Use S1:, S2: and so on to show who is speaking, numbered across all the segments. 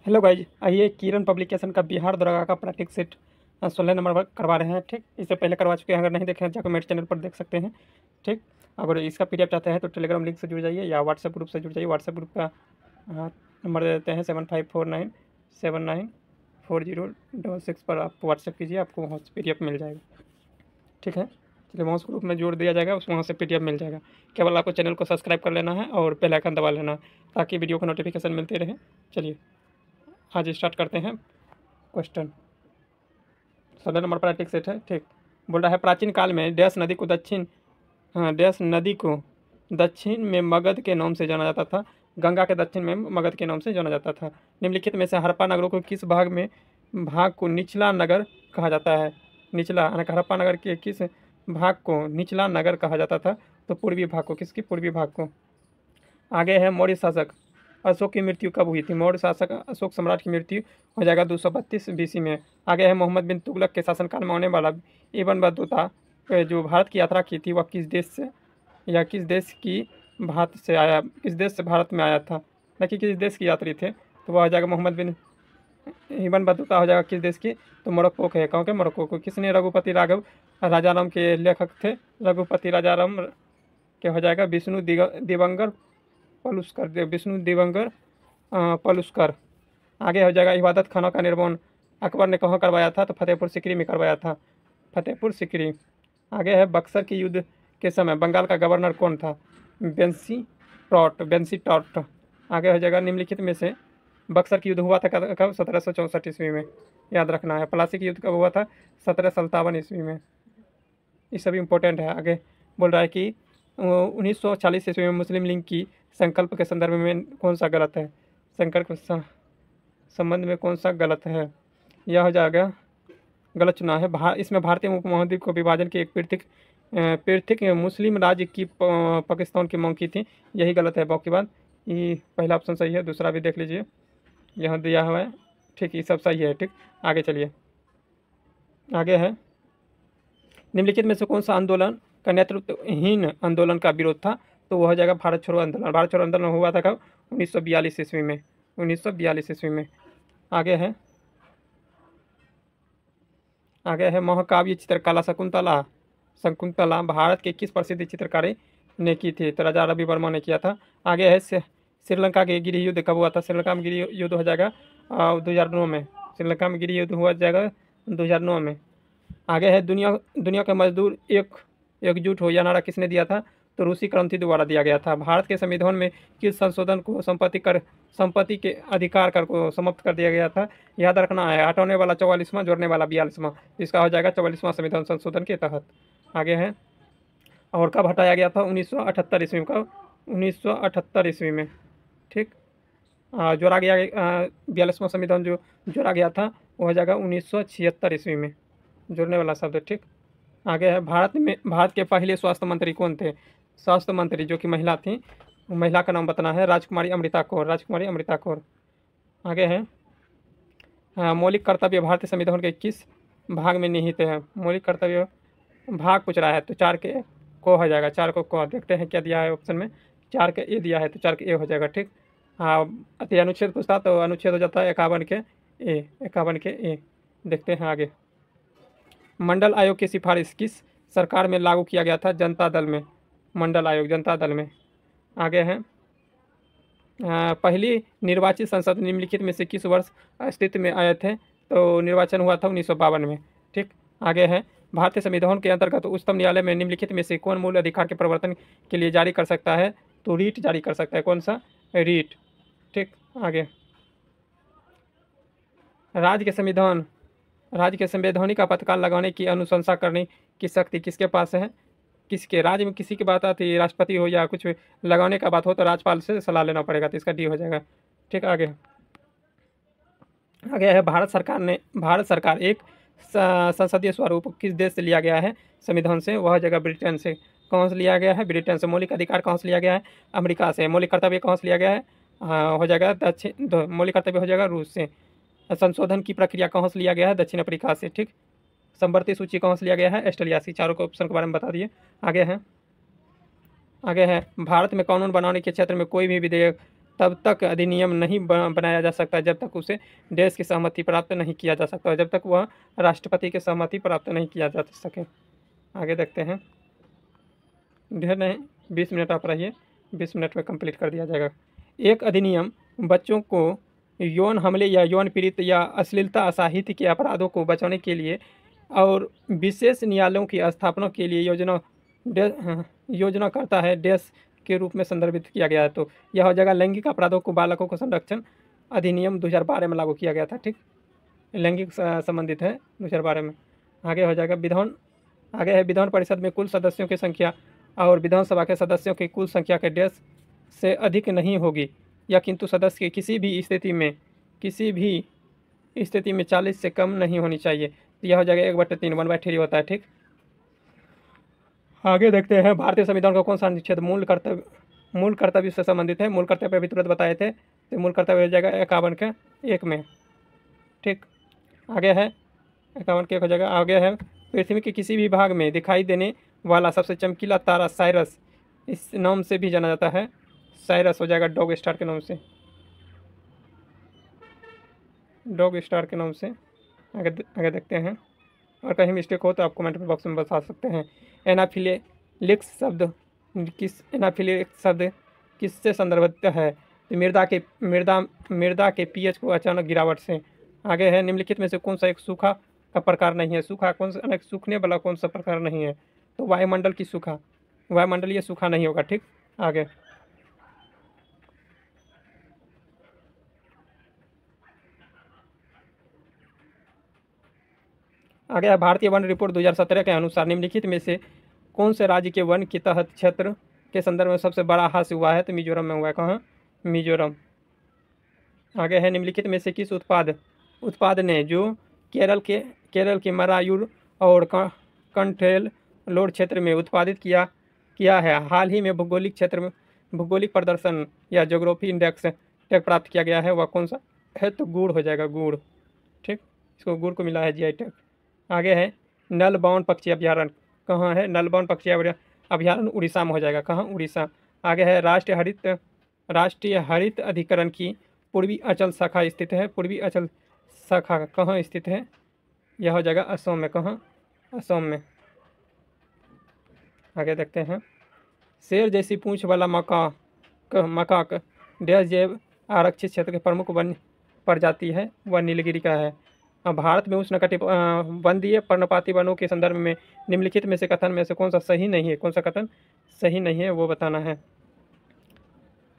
S1: Hello guys, आइए किरण publication का बिहार दरोगा का प्रैक्टिस सेट 16 नंबर पर करवा रहे हैं। ठीक, इससे पहले करवा चुके हैं, अगर नहीं देखे हैं जाकर मेरे चैनल पर देख सकते हैं। ठीक, अगर इसका पीडीएफ चाहते हैं तो टेलीग्राम लिंक से जुड़ जाइए या व्हाट्सएप ग्रुप से जुड़ जाइए। व्हाट्सएप ग्रुप का नंबर दे देते हैं 7549794066 पर आप व्हाट्सएप कीजिए, आपको वहाँ से पीडीएफ मिल जाएगा। ठीक है, चलिए वहाँ ग्रुप में जोड़ दिया जाएगा, उस वहाँ से पीडीएफ मिल जाएगा। केवल आपको चैनल को सब्सक्राइब कर लेना है और बेल आइकन दबा लेना है ताकि वीडियो को नोटिफिकेशन मिलती रहे। चलिए आज स्टार्ट करते हैं। क्वेश्चन 16 नंबर पर प्रैक्टिस सेट है। ठीक, बोल रहा है प्राचीन काल में डैश नदी को दक्षिण में मगध के नाम से जाना जाता था। गंगा के दक्षिण में मगध के नाम से जाना जाता था। निम्नलिखित में से हड़प्पा नगरों को किस भाग को निचला नगर कहा जाता है? निचला, हड़प्पा नगर के किस भाग को निचला नगर कहा जाता था? तो पूर्वी भाग को। किसकी? पूर्वी भाग को। आगे है मौर्य शासक अशोक की मृत्यु कब हुई थी? मौर्य शासक अशोक सम्राट की मृत्यु हो जाएगा 232 BC में। आगे है मोहम्मद बिन तुगलक के शासनकाल में होने वाला इब्न बतूता जो भारत की यात्रा की थी वह किस देश से या किस देश से भारत में आया था? देखिए किस देश की यात्री थे, तो वह हो जाएगा मोहम्मद बिन इब्न बतूता हो जाएगा किस देश की? तो मोरक्को के। कौन के? मोरक्को को। किसने? रघुपति राघव राजाराम के लेखक थे। रघुपति राजाराम के हो जाएगा विष्णु दिवंगर पलुस्कर। आगे हो जाएगा इबादत खानों का निर्माण अकबर ने कहाँ करवाया था? तो फतेहपुर सीकरी में करवाया था, फतेहपुर सीकरी। आगे है बक्सर की युद्ध के समय बंगाल का गवर्नर कौन था? बेंसी टॉट। आगे हो जाएगा निम्नलिखित में से बक्सर की युद्ध हुआ था कब? 1764 ईस्वी में, याद रखना है। प्लासी की युद्ध कब हुआ था? 1757 ईस्वी में। ये सभी इंपॉर्टेंट है। आगे बोल रहा है कि 1940 ईस्वी में मुस्लिम लीग की संकल्प के संदर्भ में कौन सा गलत है? संकल्प संबंध में कौन सा गलत है? यह हो जाएगा गलत चुनाव है। इसमें भारतीय उपमहाद्वीप को विभाजन की एक पृथक मुस्लिम राज्य की पाकिस्तान की मांग की थी, यही गलत है। बाकी बात ये पहला ऑप्शन सही है, दूसरा भी देख लीजिए, यहाँ दिया हुआ है। ठीक, ये सब सही है। ठीक, आगे चलिए। आगे है निम्नलिखित में से कौन सा आंदोलन का नेतृत्वहीन आंदोलन का विरोध था? तो वह हो जाएगा भारत छोड़ो आंदोलन। भारत छोड़ो आंदोलन हुआ था कब? 1942 ईस्वी में, 1942 ईस्वी में। आगे है महाकाव्य चित्रकला शकुंतला भारत के किस प्रसिद्ध चित्रकारी ने की थी? तो राजा रवि वर्मा ने किया था। आगे है श्रीलंका के गृह युद्ध कब हुआ था? श्रीलंका में गृह युद्ध हो जाएगा 2009 में। श्रीलंका में गृह युद्ध हुआ जाएगा 2009 में। आगे है दुनिया के मजदूर एकजुट हो यह नारा किसने दिया था? तो रूसी क्रांति द्वारा दिया गया था। भारत के संविधान में किस संशोधन को संपत्ति के अधिकार कर को समाप्त कर दिया गया था? याद रखना है, हटाने वाला 44वां, जोड़ने वाला 42वां। इसका हो जाएगा 44वां संविधान संशोधन के तहत। आगे है और कब हटाया गया था? 1978 ईस्वी में। कब? 1978 ईस्वी में। ठीक, जोड़ा गया 42वां संविधान जो जोड़ा गया था वो हो जाएगा 1976 ईस्वी में, जोड़ने वाला शब्द। ठीक, आगे है भारत के पहले स्वास्थ्य मंत्री कौन थे? स्वास्थ्य मंत्री जो कि महिला थी, महिला का नाम बताना है। राजकुमारी अमृता कौर। आगे है मौलिक कर्तव्य भारतीय संविधान के किस भाग में निहित है? मौलिक कर्तव्य भाग पूछ रहा है, तो 4 के को हो जाएगा। 4 को देखते हैं क्या दिया है ऑप्शन में। 4 के ए दिया है, तो 4 के ए हो जाएगा। ठीक, अति अनुच्छेद पूछता तो अनुच्छेद हो जाता है 51 के ए। देखते हैं आगे। मंडल आयोग की सिफारिश किस सरकार में लागू किया गया था? जनता दल में। मंडल आयोग जनता दल में। आगे है पहली निर्वाचित संसद निम्नलिखित में से किस वर्ष अस्तित्व में आए थे? तो निर्वाचन हुआ था 1952 में। ठीक, आगे है भारतीय संविधान के अंतर्गत उच्चतम न्यायालय में निम्नलिखित में से कौन मूल अधिकार के प्रवर्तन के लिए जारी कर सकता है? तो रीट जारी कर सकता है। कौन सा? रीट। ठीक, आगे राज्य के संवैधानिक आपातकाल लगाने की अनुशंसा करने की शक्ति किसके पास है? किसके? राज्य में किसी की बात आती है, राष्ट्रपति हो या कुछ लगाने का बात हो तो राज्यपाल से सलाह लेना पड़ेगा, तो इसका डी हो जाएगा। ठीक, आगे है भारत सरकार एक संसदीय स्वरूप किस देश से लिया गया है संविधान से? वह जगह ब्रिटेन से। कौन से लिया गया है? ब्रिटेन से। मौलिक अधिकार कहाँ से लिया गया है? अमेरिका से। मौलिक कर्तव्य कहाँ से लिया गया है? हो जाएगा मौलिक कर्तव्य हो जाएगा रूस से। संशोधन की प्रक्रिया कहाँ से लिया गया है? दक्षिण अफ्रीका से। ठीक, संवर्ती सूची कहाँ से लिया गया है? ऑस्ट्रेलिया से। चारों को ऑप्शन के बारे में बता दिए। आगे है भारत में कानून बनाने के क्षेत्र में कोई भी विधेयक तब तक अधिनियम नहीं बनाया जा सकता जब तक उसे देश की सहमति प्राप्त नहीं किया जा सकता, जब तक वह राष्ट्रपति की सहमति प्राप्त नहीं किया जा सके। आगे देखते हैं। ढेर नहीं, 20 मिनट आप रहिए, 20 मिनट में कंप्लीट कर दिया जाएगा। एक अधिनियम बच्चों को यौन हमले या यौन पीड़ित या अश्लीलता असाहित्य के अपराधों को बचाने के लिए और विशेष न्यायालयों की स्थापना के लिए योजना करता है, देश के रूप में संदर्भित किया गया है। तो यह हो जाएगा लैंगिक अपराधों को बालकों को संरक्षण अधिनियम 2012 में लागू किया गया था। ठीक, लैंगिक संबंधित है 2012 में। आगे हो जाएगा विधान, आगे है विधान परिषद में कुल सदस्यों की संख्या और विधानसभा के सदस्यों की कुल संख्या के डेढ़ से अधिक नहीं होगी, या किंतु सदस्य की किसी भी स्थिति में 40 से कम नहीं होनी चाहिए। तो यह हो जाएगा 1/3 1/3 होता है। ठीक, आगे देखते हैं भारतीय संविधान का कौन सा अनुच्छेद मूल कर्तव्य से संबंधित है। मूल कर्तव्य अभी तुरंत बताए थे, तो मूल कर्तव्य हो जाएगा 51 के 1 में। ठीक, आगे है 51 के 1 हो जाएगा। आगे है पृथ्वी के किसी भी भाग में दिखाई देने वाला सबसे चमकीला तारा साइरस, इस नाम से भी जाना जाता है। साइरस हो जाएगा डॉग स्टार के नाम से, डॉग स्टार के नाम से। आगे देखते हैं, और कहीं मिस्टेक हो तो आप कमेंट बॉक्स में बता सकते हैं। एनाफिलिक्स शब्द किससे संदर्भित है? तो मृदा के पीएच को अचानक गिरावट से। आगे है निम्नलिखित में से कौन सा एक सूखा का प्रकार नहीं है? सूखा कौन सा, सूखने वाला कौन सा प्रकार नहीं है? तो वायुमंडलीय सूखा नहीं होगा। ठीक, आगे है भारतीय वन रिपोर्ट 2017 के अनुसार निम्नलिखित में से कौन से राज्य के वन के तहत क्षेत्र के संदर्भ में सबसे बड़ा हास्य हुआ है? तो मिजोरम में हुआ है। कहाँ? मिजोरम। आगे है निम्नलिखित में से किस उत्पाद ने जो केरल के मरायूर और कंठेल लोड क्षेत्र में उत्पादित किया है, हाल ही में भौगोलिक प्रदर्शन या ज्योग्राफी इंडेक्स टैग प्राप्त किया गया है, वह कौन सा है? तो गुड़ हो जाएगा, गुड़। ठीक, इसको गुड़ को मिला है जीआई टैग। आगे है नलबाउन पक्षी अभ्यारण्य कहाँ है? नलबाउन पक्षी अभ्यारण्य उड़ीसा में हो जाएगा। कहाँ? उड़ीसा। आगे है राष्ट्रीय हरित अधिकरण की पूर्वी अंचल शाखा स्थित है। पूर्वी अंचल शाखा कहाँ स्थित है? यह हो जाएगा असम में। कहाँ? असम में। आगे देखते हैं, शेर जैसी पूंछ वाला मकाक डैश जैव आरक्षित क्षेत्र के प्रमुख वन प्रजाति है, वह नीलगिरी का है। भारत में उष्णकटिबंधीय पर्णपाती वनों के संदर्भ में निम्नलिखित में से कथन में से कौन सा सही नहीं है? कौन सा कथन सही नहीं है वो बताना है।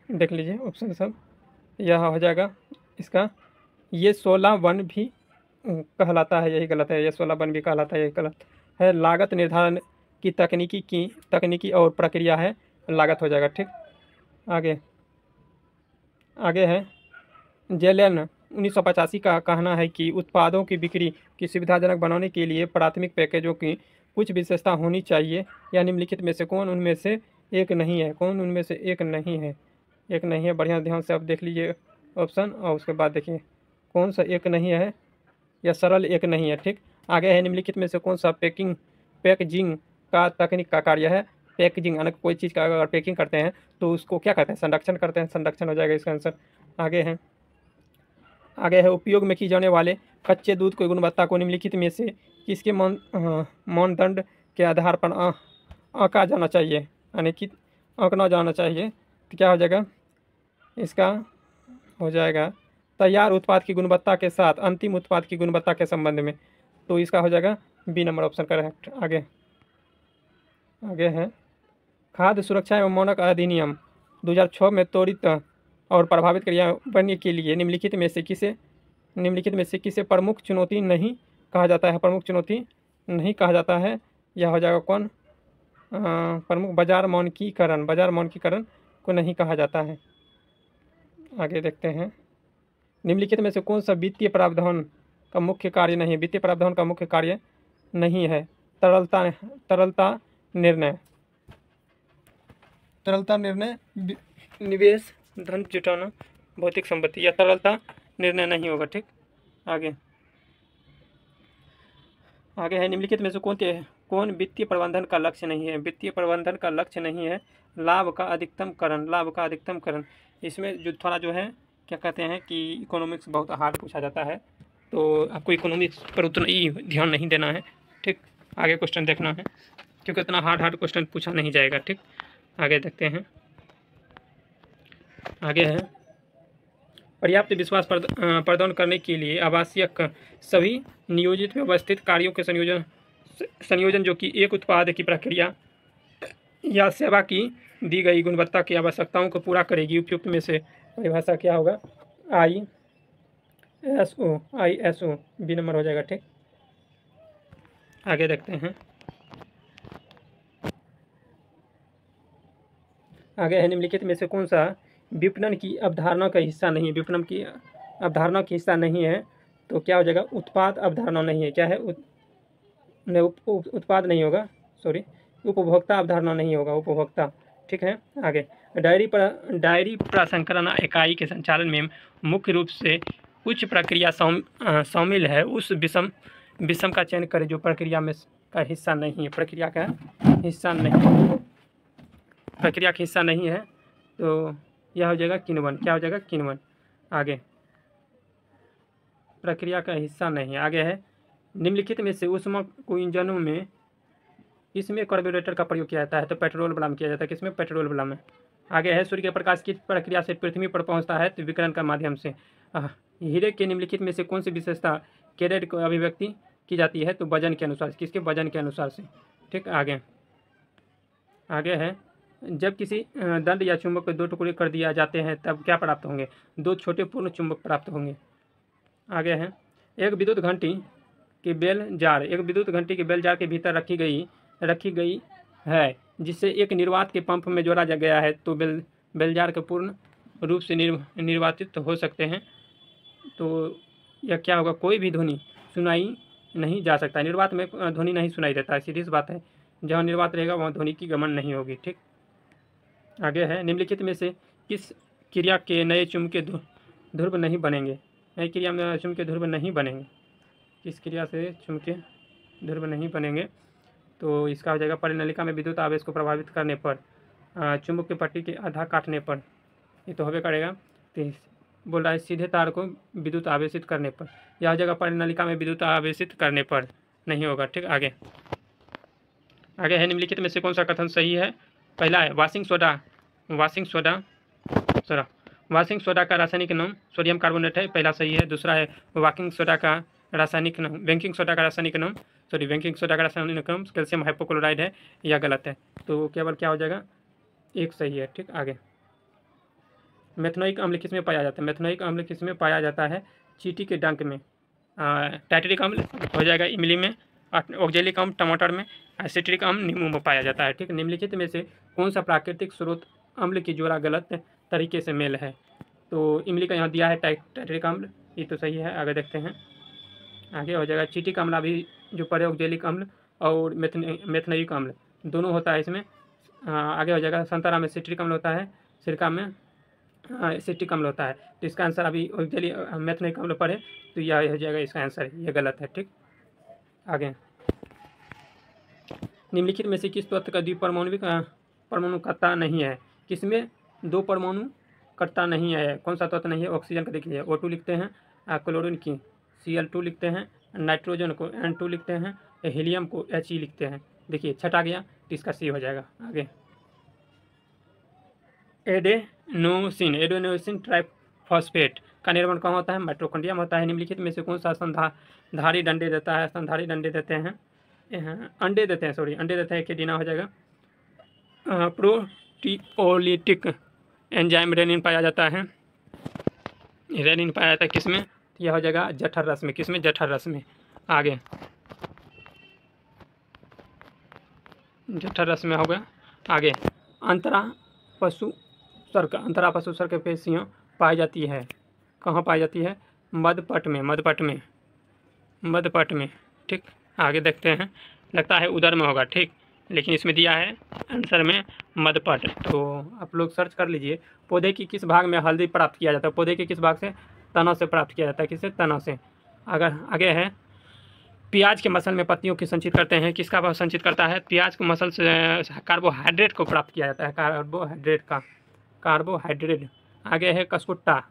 S1: देख लीजिए ऑप्शन सब। यह हो जाएगा इसका, ये 16 वन भी कहलाता है, यही गलत है। ये 16 वन भी कहलाता है, यही गलत है। लागत निर्धारण की तकनीकी और प्रक्रिया है, लागत हो जाएगा। ठीक, आगे है जेलन 1985 का कहना है कि उत्पादों की बिक्री की सुविधाजनक बनाने के लिए प्राथमिक पैकेजों की कुछ विशेषता होनी चाहिए, या निम्नलिखित में से कौन उनमें से एक नहीं है? कौन उनमें से एक नहीं है? एक नहीं है, बढ़िया ध्यान से आप देख लीजिए ऑप्शन, और उसके बाद देखिए कौन सा एक नहीं है, या सरल एक नहीं है। ठीक, आगे है निम्नलिखित में से कौन सा पैकेजिंग का तकनीक का कार्य है? पैकेजिंग यानी कोई चीज़ का अगर पैकिंग करते हैं तो उसको क्या कहते हैं? संरक्षण करते हैं, संरक्षण हो जाएगा इसका आंसर। आगे है उपयोग में की जाने वाले कच्चे दूध की गुणवत्ता को निम्नलिखित में से किसके मानदंड के आधार पर आंका जाना चाहिए, यानी कि आंकना जाना चाहिए? तो क्या हो जाएगा इसका? हो जाएगा तैयार उत्पाद की गुणवत्ता के साथ अंतिम उत्पाद की गुणवत्ता के संबंध में। तो इसका हो जाएगा बी नंबर ऑप्शन करेक्ट। आगे है खाद्य सुरक्षा एवं मानक अधिनियम 2006 में त्वरित और प्रभावित क्रियान्वयन के लिए निम्नलिखित में से किसे प्रमुख चुनौती नहीं कहा जाता है? प्रमुख चुनौती नहीं कहा जाता है, यह हो जाएगा कौन? प्रमुख बाजार मानकीकरण को नहीं कहा जाता है। आगे देखते हैं, निम्नलिखित में से कौन सा वित्तीय प्रावधान का मुख्य कार्य नहीं? वित्तीय प्रावधान का मुख्य कार्य नहीं है तरलता निर्णय निवेश धन जुटाना भौतिक संपत्ति, या तरलता निर्णय नहीं होगा। ठीक, आगे है निम्नलिखित में से कौन वित्तीय प्रबंधन का लक्ष्य नहीं है? वित्तीय प्रबंधन का लक्ष्य नहीं है लाभ का अधिकतम करण। इसमें जो थोड़ा जो है क्या कहते हैं कि इकोनॉमिक्स बहुत हार्ड पूछा जाता है, तो आपको इकोनॉमिक्स पर उतना ही ध्यान नहीं देना है। ठीक, आगे क्वेश्चन देखना है, क्योंकि इतना हार्ड क्वेश्चन पूछा नहीं जाएगा। ठीक, आगे देखते हैं। आगे है पर्याप्त विश्वास प्रदान करने के लिए आवश्यक सभी नियोजित व्यवस्थित कार्यों के संयोजन जो कि एक उत्पाद की प्रक्रिया या सेवा की दी गई गुणवत्ता की आवश्यकताओं को पूरा करेगी। उपयुक्त में से परिभाषा क्या होगा? ISO बी नंबर हो जाएगा। ठीक, आगे देखते हैं। आगे है निम्नलिखित में से कौन सा विपणन की अवधारणा का हिस्सा नहीं है? विपणन की अवधारणा का हिस्सा नहीं है तो क्या हो जाएगा? उत्पाद अवधारणा नहीं है। क्या है? उत्पाद नहीं होगा, सॉरी, उपभोक्ता अवधारणा नहीं होगा, उपभोक्ता। ठीक है, आगे डायरी प्रसंस्करण इकाई के संचालन में मुख्य रूप से उच्च प्रक्रिया शामिल है। उस विषम का चयन करें जो प्रक्रिया में का हिस्सा नहीं है। प्रक्रिया का हिस्सा नहीं, प्रक्रिया का हिस्सा नहीं है तो यह हो जाएगा किण्वन। क्या हो जाएगा? किण्वन। आगे प्रक्रिया का हिस्सा नहीं। आगे है निम्नलिखित में से ऊष्मा को इंजनों में इसमें कार्बोरेटर का प्रयोग किया जाता है तो पेट्रोल बला में किया जाता है। किसमें? पेट्रोल बला में। आगे है सूर्य के प्रकाश की प्रक्रिया से पृथ्वी पर पहुंचता है तो विकिरण का माध्यम से। हीरे के निम्नलिखित में से कौन सी विशेषता कैरेट को अभिव्यक्ति की जाती है? तो वजन के अनुसार। किसके? वजन के अनुसार से। ठीक, आगे है जब किसी दंड या चुंबक को दो टुकड़े कर दिया जाते हैं तब क्या प्राप्त होंगे? दो छोटे पूर्ण चुंबक प्राप्त होंगे। आगे है एक विद्युत घंटी की बेल जार के भीतर रखी गई है जिससे एक निर्वात के पंप में जोड़ा गया है तो बेल जार के पूर्ण रूप से निर्वातित हो सकते हैं। तो यह क्या होगा? कोई भी ध्वनि सुनाई नहीं जा सकता। निर्वात में ध्वनि नहीं सुनाई देता है, सीधी सी बात है। जहाँ निर्वात रहेगा वहाँ ध्वनि की गमन नहीं होगी। ठीक, आगे है निम्नलिखित में से किस क्रिया के नए चुंबकीय ध्रुव नहीं बनेंगे? नई क्रिया में चुंबकीय ध्रुव नहीं बनेंगे। किस क्रिया से चुंबकीय ध्रुव नहीं बनेंगे? तो इसका हो जाएगा परिनलिका में विद्युत आवेश को प्रभावित करने पर, चुंबक की पट्टी के आधा काटने पर। ये तो होबे करेगा। तो बोल रहा है सीधे तार को विद्युत आवेशित करने पर। यह हो जाएगा परिनलिका में विद्युत आवेशित करने पर, नहीं होगा। ठीक, आगे है निम्नलिखित में से कौन सा कथन सही है? पहला है वाशिंग सोडा का रासायनिक नाम सोडियम कार्बोनेट है, पहला सही है। दूसरा है बेकिंग सोडा का रासायनिक नाम कैल्शियम हाइपोक्लोराइड है, यह गलत है। तो केवल क्या हो जाएगा? एक सही है। ठीक, आगे मेथनोइक अम्ल किस में पाया जाता है? मेथनोइक अम्ल किस में पाया जाता है? चींटी के डंक में। टाइट्रिक अम्ल हो जाएगा इमली में, ऑक्जेलिक अम्ल टमाटर में, एसिट्रिक अम्ल नींबू में पाया जाता है। ठीक, निम्नलिखित में से कौन सा प्राकृतिक स्रोत अम्ल की जोड़ा गलत तरीके से मेल है? तो इमली का यहाँ दिया है टाइट्रिक अम्ल, ये तो सही है। आगे देखते हैं। आगे हो जाएगा चीटिक अम्ल भी जो पड़े, ऑक्जेलिक अम्ल और मेथनोइक अम्ल दोनों होता है इसमें। आगे हो जाएगा संतरा में सिट्रिक अम्ल होता है, सिरका में एसिटिक अम्ल होता है। तो इसका आंसर अभी ऑक्जेलिक मेथनोइक अम्ल पड़े तो यह हो जाएगा इसका आंसर, ये गलत है। ठीक, आगे निम्नलिखित में से किस तत्व का परमाणु कट्टा नहीं है? किसमें दो परमाणु कट्टा नहीं है? कौन सा तत्व नहीं है? ऑक्सीजन का देख लीजिए, O2 लिखते हैं, क्लोरीन की Cl2 लिखते हैं, नाइट्रोजन को N2 लिखते हैं, हीलियम को He लिखते हैं। देखिए छठ आ गया तो इसका सी हो जाएगा। आगे एडेनोसिन ट्राइफॉस्फेट का निर्माण कहाँ होता है? माइटोकॉन्ड्रिया में होता है। निम्नलिखित में से कौन सा स्तनधारी डंडे देता है? स्तनधारी डंडे देते हैं, अंडे देते हैं एकेडिना हो जाएगा। प्रोटीओलिटिक एंजाइम रेनिन पाया जाता है। किसमें? तो यह हो जाएगा जठर रस में। किसमें? जठर रस में। आगे जठर रस में होगा। आगे अंतरा पशु सर्क पेशियाँ पाई जाती है, कहाँ पाई जाती है? मधपट में। ठीक, आगे देखते हैं। लगता है उदर में होगा, ठीक, लेकिन इसमें दिया है आंसर में मधपट। तो आप लोग सर्च कर लीजिए। पौधे की किस भाग में हल्दी प्राप्त किया जाता है? पौधे के किस भाग से? तना से प्राप्त किया जाता है। किससे? तना से। अगर आगे है प्याज के मसल में पत्तियों की संचित करते हैं, किसका भाव संचित करता है? प्याज के मसल से कार्बोहाइड्रेट को प्राप्त किया जाता है। कार्बोहाइड्रेट आगे है कसकुट्टा।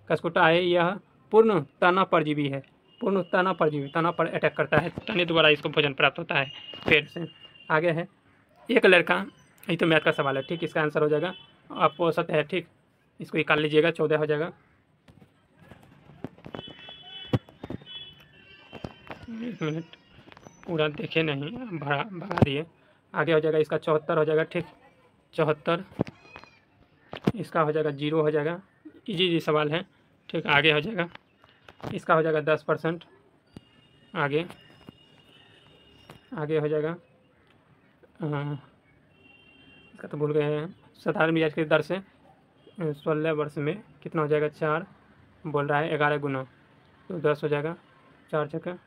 S1: कसकुट्टा है यह पूर्ण तना परजीवी है, पूर्ण तना परजीवी, तना पर अटैक करता है, तने द्वारा इसको भोजन प्राप्त होता है पेट से। आगे है एक लड़का, ये तो मैथ का सवाल है, ठीक, इसका आंसर हो जाएगा अपोसत है, ठीक, इसको निकाल लीजिएगा, 14 हो जाएगा। एक मिनट, पूरा देखे नहीं, भगा दिए। आगे हो जाएगा इसका 74 हो जाएगा, ठीक, 74, इसका हो जाएगा 0 हो जाएगा, इजी सवाल है, ठीक। आगे हो जाएगा इसका हो जाएगा 10%। आगे आगे हो जाएगा इसका तो भूल गए हैं। साधारण ब्याज की दर से 16 वर्ष में कितना हो जाएगा, 4 बोल रहा है, 11 गुना, तो 10 हो जाएगा, 4 छक्का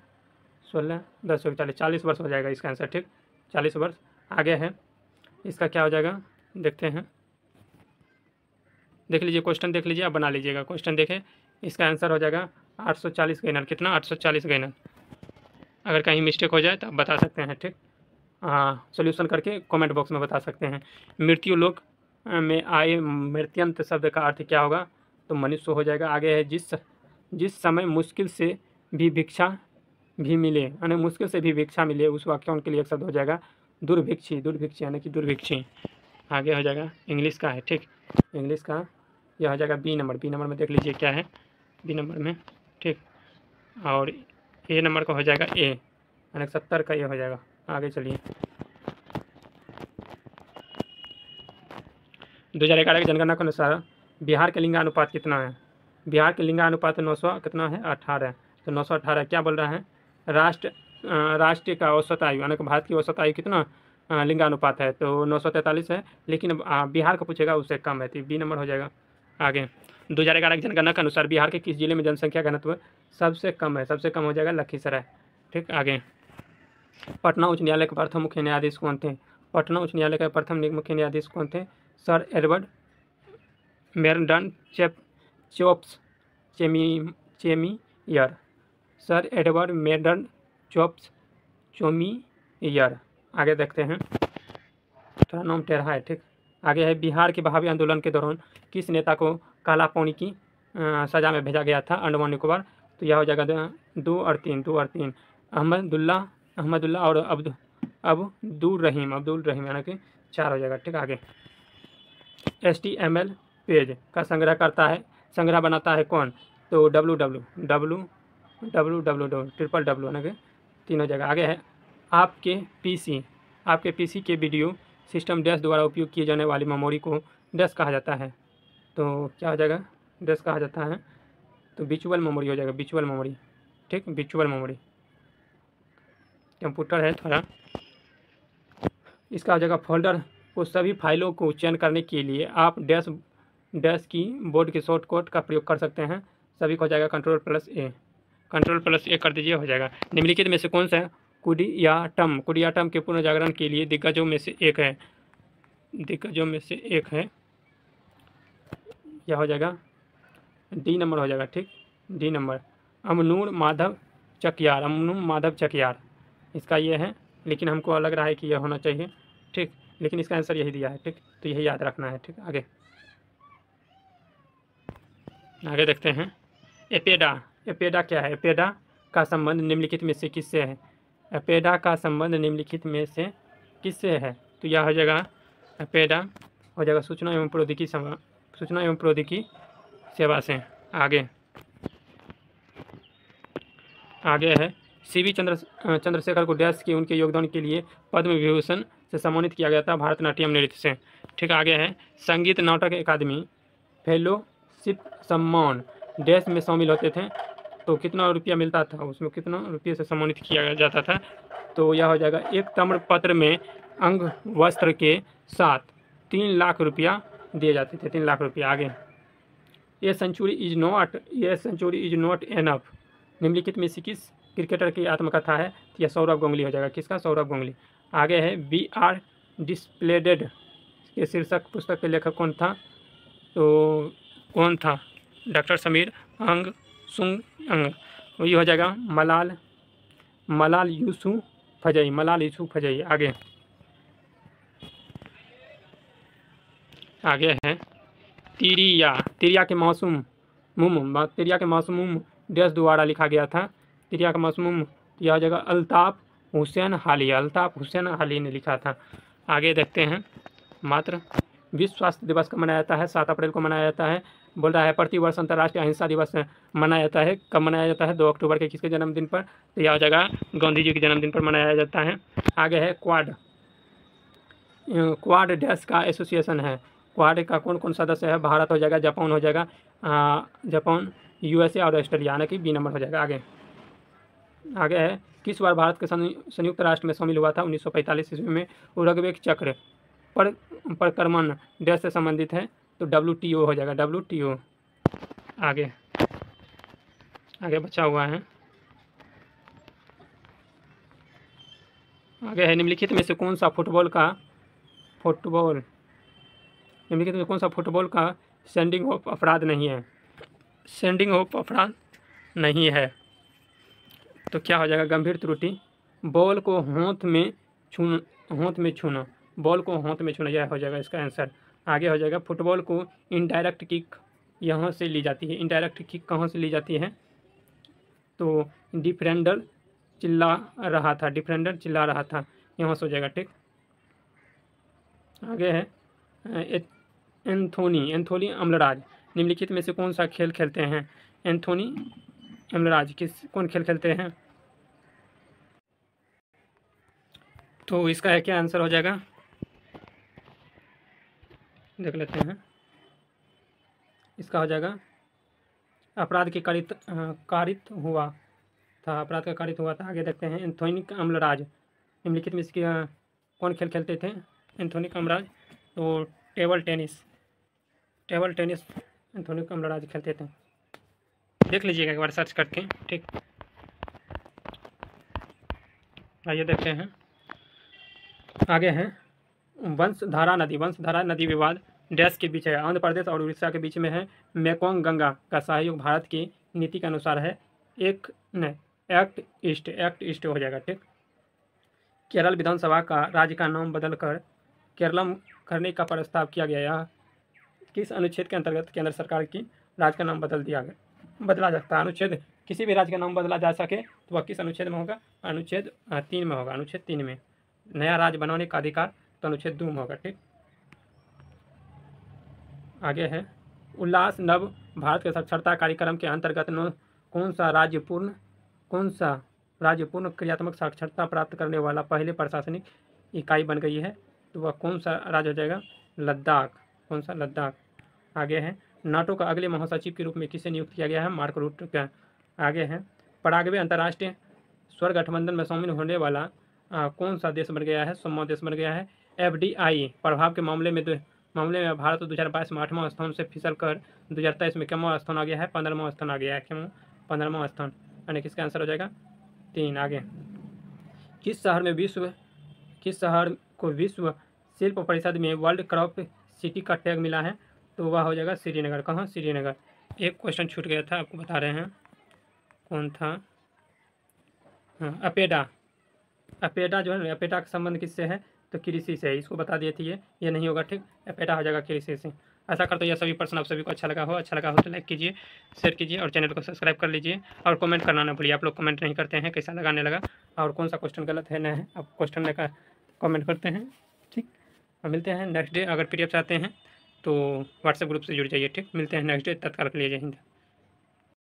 S1: 16, 10 हो 40, 40 वर्ष हो जाएगा इसका आंसर, ठीक, 40 वर्ष। आगे है इसका क्या हो जाएगा, देखते हैं, देख लीजिए क्वेश्चन, देख लीजिए, आप बना लीजिएगा क्वेश्चन, देखें। इसका आंसर हो जाएगा 840 गैलन, कितना, 840 गैलन। अगर कहीं मिस्टेक हो जाए तो आप बता सकते हैं, ठीक, हाँ, सोल्यूशन करके कमेंट बॉक्स में बता सकते हैं। मृत्यु लोक में आए मृत्यंत शब्द का अर्थ क्या होगा, तो मनुष्य हो जाएगा। आगे है जिस समय मुश्किल से भी भिक्षा भी मिले, यानी मुश्किल से भी भिक्षा मिले, उस वाक्य के लिए एक शब्द हो जाएगा दुर्भिक्षी, दुर्भिक्षी यानी कि दुर्भिक्षी। आगे हो जाएगा इंग्लिश का है, ठीक, इंग्लिश का यह हो जाएगा बी नंबर। बी नंबर में देख लीजिए क्या है बी नंबर में, ठीक, और ए नंबर का हो जाएगा ए, यानी 70 का ये हो जाएगा। आगे चलिए 2011 की जनगणना के अनुसार बिहार के लिंगानुपात कितना है, बिहार के लिंगानुपात 900 कितना है, 18, तो 918 क्या बोल रहा है, राष्ट्र का औसत आयु, यानी कि भारत की औसत आयु कितना लिंगानुपात है, तो 943 है, लेकिन बिहार का पूछेगा उससे कम है, तो बी नंबर हो जाएगा। आगे 2011 की जनगणना के अनुसार बिहार के किस जिले में जनसंख्या घनत्व सबसे कम है, सबसे कम हो जाएगा लखीसराय, ठीक। आगे पटना उच्च न्यायालय के प्रथम मुख्य न्यायाधीश कौन थे, पटना उच्च न्यायालय के प्रथम मुख्य न्यायाधीश कौन थे, सर एडवर्ड मेरडन चोप्स चेमियर, सर एडवर्ड मेरडन चोप्स चोमियर। आगे देखते हैं, थोड़ा नाम टेढ़ा है, ठीक। आगे है बिहार के बहावी आंदोलन के दौरान किस नेता को काला पानी की सज़ा में भेजा गया था अंडमान निकोबार, तो यह हो जाएगा 2 और 3, अहमदुल्ला और अब्दुल रहीम यानी कि 4 हो जाएगा, ठीक। आगे HTML पेज का संग्रह बनाता है कौन, तो www यानी कि 3 हो जाएगा। आगे है आपके पीसी के वीडियो सिस्टम डैश द्वारा उपयोग किए जाने वाली मेमोरी को डैश कहा जाता है, तो क्या हो जाएगा, डैश कहा जाता है, तो वर्चुअल मेमोरी हो जाएगा, वर्चुअल मेमोरी, ठीक, वर्चुअल मेमोरी। कंप्यूटर है थोड़ा, इसका हो जाएगा फोल्डर को सभी फाइलों को चयन करने के लिए आप डैश की बोर्ड के शॉर्टकट का प्रयोग कर सकते हैं, सभी को हो जाएगा Ctrl+A कर दीजिए, हो जाएगा। निम्नलिखित में से कौन सा कुडियाट्टम के पुनर्जागरण के लिए दिग्गजों में से एक है, यह हो जाएगा डी नंबर हो जाएगा, ठीक, डी नंबर। अमनूर माधव चकियार इसका ये है, लेकिन हमको लग रहा है कि यह होना चाहिए, ठीक, लेकिन इसका आंसर यही दिया है, ठीक, तो यही याद रखना है, ठीक। आगे देखते हैं एपेडा क्या है, एपेडा का संबंध निम्नलिखित में से किससे है, एपेडा का संबंध निम्नलिखित में से किससे है, तो यह हो जाएगा एपेडा हो जाएगा सूचना एवं प्रौद्योगिकी सेवा से। आगे है CV चंद्रशेखर को डैश के उनके योगदान के लिए पद्म विभूषण से सम्मानित किया गया था, भारतनाट्यम नृत्य से, ठीक। आगे है संगीत नाटक अकादमी फेलोशिप सम्मान डैश में शामिल होते थे, तो कितना रुपया मिलता था, उसमें कितना रुपये से सम्मानित किया जाता था, तो यह हो जाएगा एक ताम्रपत्र में अंग वस्त्र के साथ 3 लाख रुपया दिए जाते थे, 3 लाख रुपया। आगे ये सेंचुरी इज नॉट एनफ निम्नलिखित में से किस क्रिकेटर की आत्मकथा है, यह सौरभ गांगुली हो जाएगा, किसका, सौरभ गांगुली। आगे है वी आर डिस्प्लेडेड के शीर्षक पुस्तक के लेखक कौन था, तो कौन था, डॉक्टर समीर अंग सुंग अंग, वही हो जाएगा मलाल यूसुफजई। आगे है तिरिया, तिरिया के मासूम डैश द्वारा लिखा गया था। तिरिया का मासूम, यह जगह अल्ताफ़ हुसैन हाली ने लिखा था। आगे देखते हैं। मात्र विश्व स्वास्थ्य दिवस कब मनाया जाता है? 7 अप्रैल को मनाया जाता है। बोल रहा है प्रतिवर्ष अंतर्राष्ट्रीय अहिंसा दिवस मनाया जाता है। कब मनाया जाता है? 2 अक्टूबर के किसके जन्मदिन पर? तो यह जगह गांधी जी के जन्मदिन पर मनाया जाता है। आगे है क्वाड डैश का एसोसिएशन है। क्वाड का कौन कौन सदस्य है? भारत हो जाएगा, जापान हो जाएगा, जापान, यूएसए और ऑस्ट्रेलिया, यानी कि बी नंबर हो जाएगा। आगे है किस बार भारत के संयुक्त राष्ट्र में शामिल हुआ था? 1945 ईस्वी में। उरुग्वे चक्र पर प्रक्रमण डैश से संबंधित है, तो WTO हो जाएगा, WTO। आगे बचा हुआ है। आगे है निम्नलिखित में से कौन सा फुटबॉल का सेंडिंग ऑफ अपराध नहीं है? सेंडिंग ऑफ अपराध नहीं है तो क्या हो जाएगा? गंभीर त्रुटि। बॉल को हाथ में छूना, बॉल को हाथ में छूना, यह हो जाएगा इसका आंसर। आगे हो जाएगा फुटबॉल को इनडायरेक्ट किक यहाँ से ली जाती है। इनडायरेक्ट किक कहाँ से ली जाती है? तो डिफेंडर चिल्ला रहा था, यहाँ से हो जाएगा। ठीक, आगे है एंथोनी अम्लराज निम्नलिखित में से कौन सा खेल खेलते हैं? एंथोनी अम्लराज कौन खेल खेलते हैं? तो इसका है क्या आंसर हो जाएगा? देख लेते हैं। इसका हो जाएगा अपराध के कारित हुआ था। आगे देखते हैं। एंथोनी अम्लराज निम्नलिखित में इसके कौन खेल खेलते थे? एंथोनी अम्लराज, तो टेबल टेनिस एंथोनी अम्लराज खेलते थे। देख लीजिएगा एक बार सर्च करके। ठीक, आइए देखते हैं। आगे है वंशधारा नदी विवाद डैश के बीच है? आंध्र प्रदेश और उड़ीसा के बीच में है। मेकोंग गंगा का सहयोग भारत की नीति के अनुसार है। एक्ट ईस्ट हो जाएगा। ठीक, केरल विधानसभा का राज्य का नाम बदलकर केरलम करने का प्रस्ताव किया गया। किस अनुच्छेद के अंतर्गत केंद्र सरकार की राज्य का नाम बदला जाता है? अनुच्छेद, किसी भी राज्य का नाम बदला जा सके तो वह किस अनुच्छेद में होगा? अनुच्छेद 3 में होगा। अनुच्छेद 3 में। नया राज्य बनाने का अधिकार तो अनुच्छेद 2 में होगा। ठीक, आगे है उल्लास नव भारत के साक्षरता कार्यक्रम के अंतर्गत कौन सा राज्य पूर्ण क्रियात्मक साक्षरता प्राप्त करने वाला पहले प्रशासनिक इकाई बन गई है? तो वह कौन सा राज्य हो जाएगा? लद्दाख। कौन सा? लद्दाख। आगे है नाटो का अगले महासचिव के रूप में किसे नियुक्त किया गया है? मार्क रूट का। आगे है पराग्वे अंतर्राष्ट्रीय स्वर गठबंधन में शामिल होने वाला कौन सा देश बन गया है? 100वां देश बन गया है। FDI प्रभाव के मामले में भारत 2022 में 8वां स्थान से फिसल कर 2023 में कितवां स्थान आ गया है? 15वां स्थान आ गया है। क्यों 15वां स्थान? यानी किसका आंसर हो जाएगा? 3। आगे किस शहर को विश्व शिल्प परिषद में वर्ल्ड क्रॉप सिटी का टैग मिला है? तो वह हो जाएगा श्रीनगर। कहाँ? श्रीनगर। एक क्वेश्चन छूट गया था, आपको बता रहे हैं कौन था। हाँ, अपेडा जो है ना, अपेडा का संबंध किससे है? तो कृषि से है। इसको बता दिए थे, ये नहीं होगा। ठीक, अपेडा हो जाएगा कृषि से। ऐसा करते यह सभी प्रश्न आप सभी को अच्छा लगा हो तो लाइक कीजिए, शेयर कीजिए और चैनल को सब्सक्राइब कर लीजिए और कमेंट करना ना भूलिए। आप लोग कमेंट नहीं करते हैं, कैसा लगाने लगा और कौन सा क्वेश्चन गलत है ना है, आप क्वेश्चन का कमेंट करते हैं। ठीक, और मिलते हैं नेक्स्ट डे। अगर PDF चाहते हैं तो व्हाट्सएप ग्रुप से जुड़ जाइए। ठीक, मिलते हैं नेक्स्ट डे। तत्काल के लिए जय हिंद।